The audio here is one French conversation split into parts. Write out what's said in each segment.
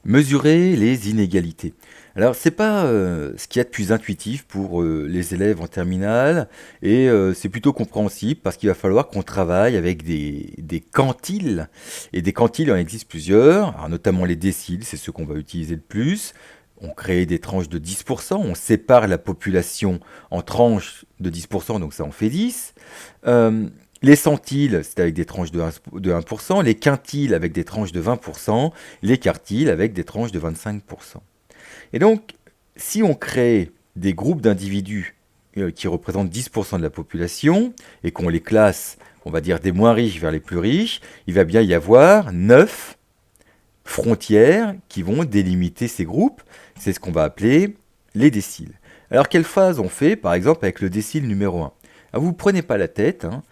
Mesurer les inégalités. Alors, c'est pas ce qu'il y a de plus intuitif pour les élèves en terminale, et c'est plutôt compréhensible parce qu'il va falloir qu'on travaille avec des quantiles. Et des quantiles, il en existe plusieurs, alors notamment les déciles, c'est ceux qu'on va utiliser le plus. On crée des tranches de 10%, on sépare la population en tranches de 10%, donc ça en fait 10. Euh, les centiles, c'est avec des tranches de 1%, les quintiles avec des tranches de 20%, les quartiles avec des tranches de 25%. Et donc, si on crée des groupes d'individus qui représentent 10% de la population et qu'on les classe, on va dire des moins riches vers les plus riches, il va bien y avoir 9 frontières qui vont délimiter ces groupes. C'est ce qu'on va appeler les déciles. Alors, quelle phase on fait, par exemple, avec le décile numéro 1? Alors, vous ne prenez pas la tête, hein,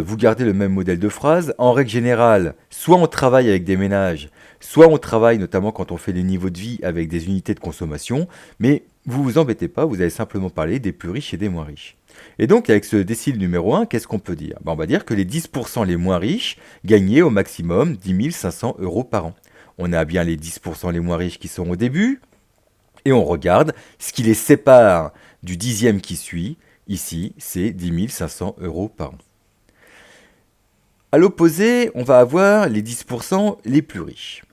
vous gardez le même modèle de phrase. En règle générale, soit on travaille avec des ménages, soit on travaille notamment quand on fait les niveaux de vie avec des unités de consommation, mais vous vous embêtez pas, vous allez simplement parler des plus riches et des moins riches. Et donc, avec ce décile numéro 1, qu'est-ce qu'on peut dire? On va dire que les 10% les moins riches gagnaient au maximum 10 500 euros par an. On a bien les 10% les moins riches qui sont au début, et on regarde ce qui les sépare du dixième qui suit. Ici, c'est 10 500 euros par an. À l'opposé, on va avoir les 10% les plus riches.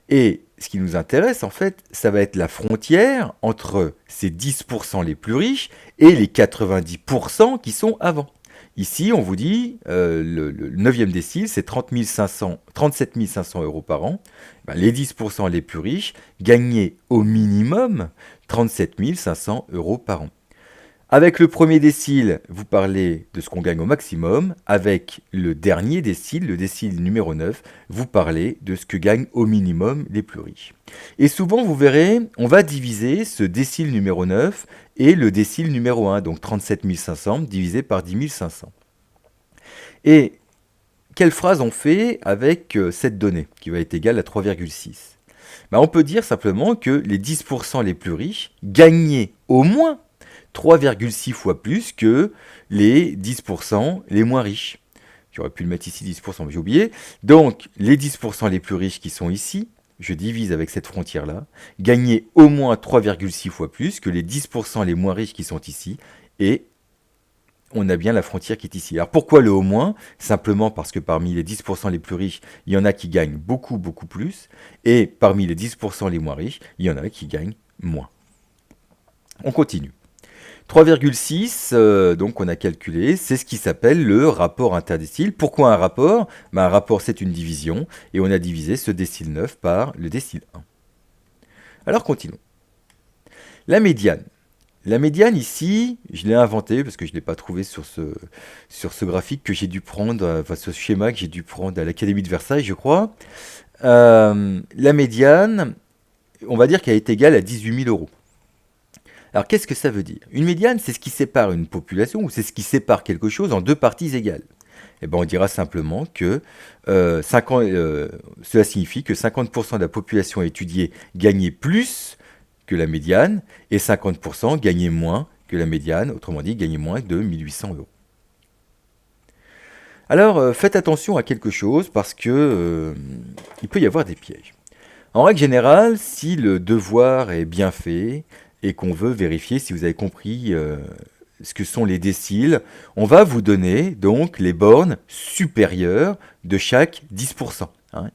Et ce qui nous intéresse, en fait, ça va être la frontière entre ces 10% les plus riches et les 90% qui sont avant. Ici, on vous dit, le 9e décile, c'est 37 500 euros par an. Ben, les 10% les plus riches gagnaient au minimum 37 500 euros par an. Avec le premier décile, vous parlez de ce qu'on gagne au maximum. Avec le dernier décile, le décile numéro 9, vous parlez de ce que gagnent au minimum les plus riches. Et souvent, vous verrez, on va diviser ce décile numéro 9 et le décile numéro 1, donc 37 500 divisé par 10 500. Et quelle phrase on fait avec cette donnée, qui va être égale à 3,6? Ben, on peut dire simplement que les 10% les plus riches gagnaient au moins 3,6 fois plus que les 10% les moins riches. J'aurais pu le mettre ici 10%, mais j'ai oublié. Donc, les 10% les plus riches qui sont ici, je divise avec cette frontière-là, gagnaient au moins 3,6 fois plus que les 10% les moins riches qui sont ici, et on a bien la frontière qui est ici. Alors pourquoi le au moins? Simplement parce que parmi les 10% les plus riches, il y en a qui gagnent beaucoup, beaucoup plus, et parmi les 10% les moins riches, il y en a qui gagnent moins. On continue. 3,6, donc on a calculé, c'est ce qui s'appelle le rapport interdécile. Pourquoi un rapport? Un rapport, c'est une division, et on a divisé ce décile 9 par le décile 1. Alors continuons. La médiane. La médiane ici, je l'ai inventée parce que je ne l'ai pas trouvé sur ce graphique que j'ai dû prendre, enfin ce schéma que j'ai dû prendre à l'Académie de Versailles, je crois. La médiane, on va dire qu'elle est égale à 18 000 euros. Alors qu'est-ce que ça veut dire? Une médiane, c'est ce qui sépare une population, ou c'est ce qui sépare quelque chose en deux parties égales. Eh ben, on dira simplement que cela signifie que 50% de la population étudiée gagnait plus que la médiane, et 50% gagnait moins que la médiane, autrement dit, gagnait moins de 1800 euros. Alors, faites attention à quelque chose, parce que il peut y avoir des pièges. En règle générale, si le devoir est bien fait, et qu'on veut vérifier si vous avez compris ce que sont les déciles, on va vous donner donc les bornes supérieures de chaque 10%. Hein.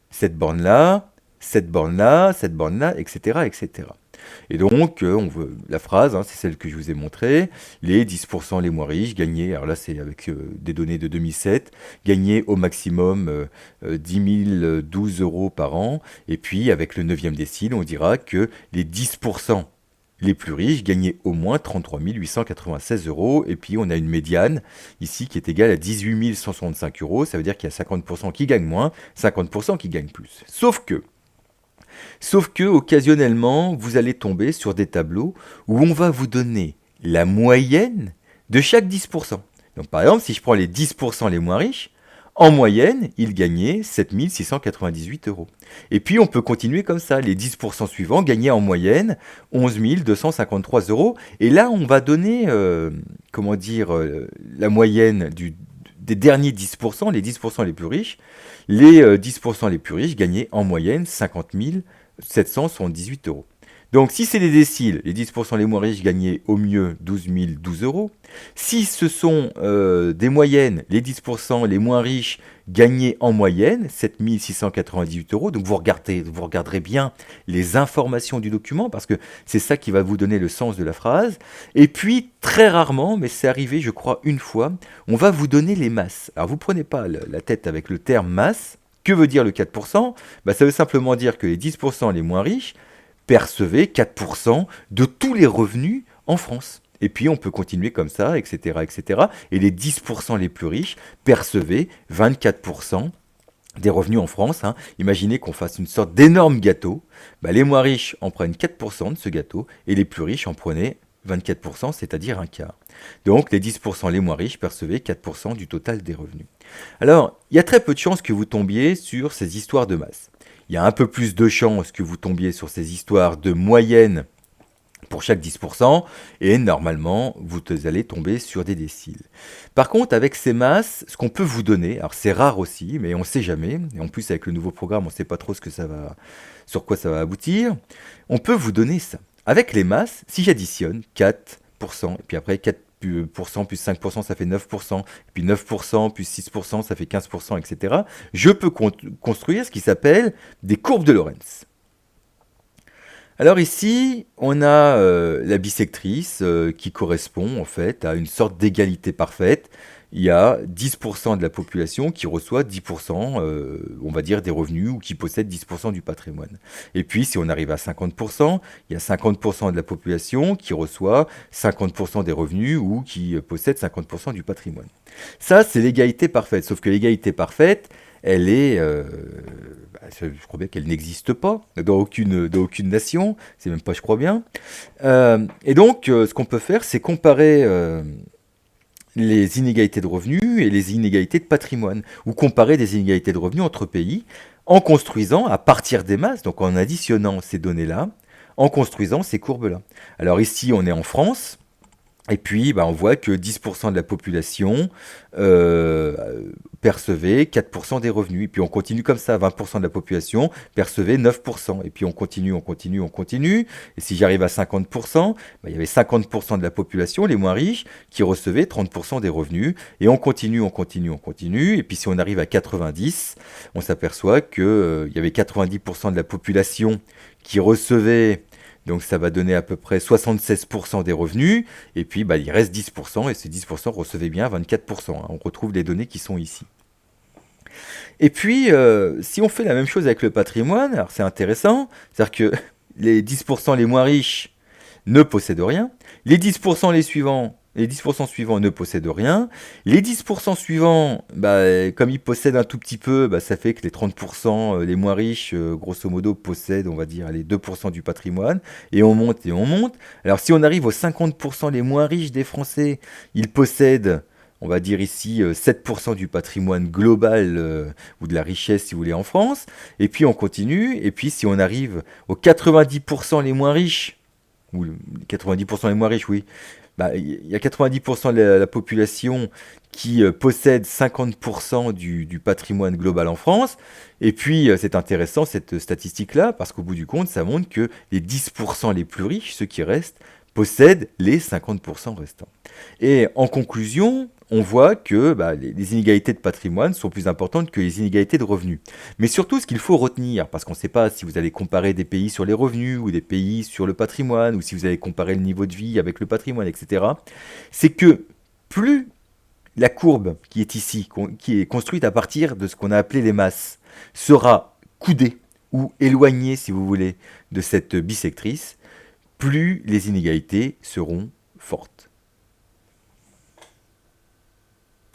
Cette borne-là, cette borne-là, cette borne-là, etc., etc. Et donc, la phrase, hein, c'est celle que je vous ai montrée, les 10% les moins riches gagnaient, alors là c'est avec des données de 2007, gagnaient au maximum 10 012 euros par an, et puis avec le 9e décile, on dira que les 10% les plus riches gagnaient au moins 33 896 euros, et puis on a une médiane ici qui est égale à 18 165 euros, ça veut dire qu'il y a 50% qui gagnent moins, 50% qui gagnent plus. Sauf que, occasionnellement, vous allez tomber sur des tableaux où on va vous donner la moyenne de chaque 10%. Donc par exemple, si je prends les 10% les moins riches, en moyenne, ils gagnaient 7 698 euros. Et puis on peut continuer comme ça. Les 10% suivants gagnaient en moyenne 11 253 euros. Et là, on va donner, la moyenne des derniers 10%, les 10% les plus riches, les 10% les plus riches gagnaient en moyenne 50 778 euros. Donc si c'est des déciles, les 10% les moins riches gagnaient au mieux 12 012 euros. Si ce sont des moyennes, les 10% les moins riches gagnaient en moyenne 7 698 euros. Donc vous regarderez bien les informations du document parce que c'est ça qui va vous donner le sens de la phrase. Et puis très rarement, mais c'est arrivé je crois une fois, on va vous donner les masses. Alors vous prenez pas la tête avec le terme masse. Que veut dire le 4%? Ça veut simplement dire que les 10% les moins riches percevaient 4% de tous les revenus en France. Et puis on peut continuer comme ça, etc., etc. Et les 10% les plus riches percevaient 24% des revenus en France. Imaginez qu'on fasse une sorte d'énorme gâteau. Les moins riches en prennent 4% de ce gâteau et les plus riches en prenaient 24%, c'est-à-dire un quart. Donc les 10% les moins riches percevaient 4% du total des revenus. Alors, il y a très peu de chances que vous tombiez sur ces histoires de masse. Il y a un peu plus de chances que vous tombiez sur ces histoires de moyenne pour chaque 10%, et normalement, vous allez tomber sur des déciles. Par contre, avec ces masses, ce qu'on peut vous donner, alors c'est rare aussi, mais on ne sait jamais, et en plus avec le nouveau programme, on ne sait pas trop sur quoi ça va aboutir, on peut vous donner ça. Avec les masses, si j'additionne 4%, et puis après 4% plus 5%, ça fait 9%, et puis 9% plus 6%, ça fait 15%, etc. Je peux construire ce qui s'appelle des courbes de Lorentz. Alors ici, on a la bissectrice qui correspond en fait à une sorte d'égalité parfaite. Il y a 10% de la population qui reçoit 10%, on va dire, des revenus ou qui possède 10% du patrimoine. Et puis, si on arrive à 50%, il y a 50% de la population qui reçoit 50% des revenus ou qui possède 50% du patrimoine. Ça, c'est l'égalité parfaite. Sauf que l'égalité parfaite, elle est... je crois bien qu'elle n'existe pas dans aucune nation. C'est même pas, je crois bien. Et donc, ce qu'on peut faire, c'est comparer... les inégalités de revenus et les inégalités de patrimoine, ou comparer des inégalités de revenus entre pays, en construisant à partir des masses, donc en additionnant ces données-là, en construisant ces courbes-là. Alors ici, on est en France, et puis on voit que 10% de la population percevait 4% des revenus. Et puis on continue comme ça, 20% de la population percevait 9%. Et puis on continue, on continue, on continue. Et si j'arrive à 50%, il y avait 50% de la population, les moins riches, qui recevaient 30% des revenus. Et on continue, on continue, on continue. Et puis si on arrive à 90, on s'aperçoit qu'il y avait 90% de la population qui recevait... Donc ça va donner à peu près 76% des revenus, et puis il reste 10%, et ces 10% recevaient bien 24%. On retrouve les données qui sont ici. Et puis, si on fait la même chose avec le patrimoine, alors c'est intéressant, c'est-à-dire que les 10% les moins riches ne possèdent rien, les 10% les 10% suivants ne possèdent rien. Les 10% suivants, comme ils possèdent un tout petit peu, ça fait que les 30% les moins riches, grosso modo, possèdent, on va dire, les 2% du patrimoine. Et on monte et on monte. Alors si on arrive aux 50% les moins riches des Français, ils possèdent, on va dire ici, 7% du patrimoine global ou de la richesse, si vous voulez, en France. Et puis on continue. Et puis si on arrive aux 90% les moins riches, ou 90% les moins riches, oui, il y a 90% de la population qui possède 50% du patrimoine global en France. Et puis, c'est intéressant cette statistique-là, parce qu'au bout du compte, ça montre que les 10% les plus riches, ceux qui restent, possèdent les 50% restants. Et en conclusion, on voit que les inégalités de patrimoine sont plus importantes que les inégalités de revenus. Mais surtout, ce qu'il faut retenir, parce qu'on ne sait pas si vous allez comparer des pays sur les revenus, ou des pays sur le patrimoine, ou si vous allez comparer le niveau de vie avec le patrimoine, etc., c'est que plus la courbe qui est ici, qui est construite à partir de ce qu'on a appelé les masses, sera coudée, ou éloignée, si vous voulez, de cette bissectrice, plus les inégalités seront fortes.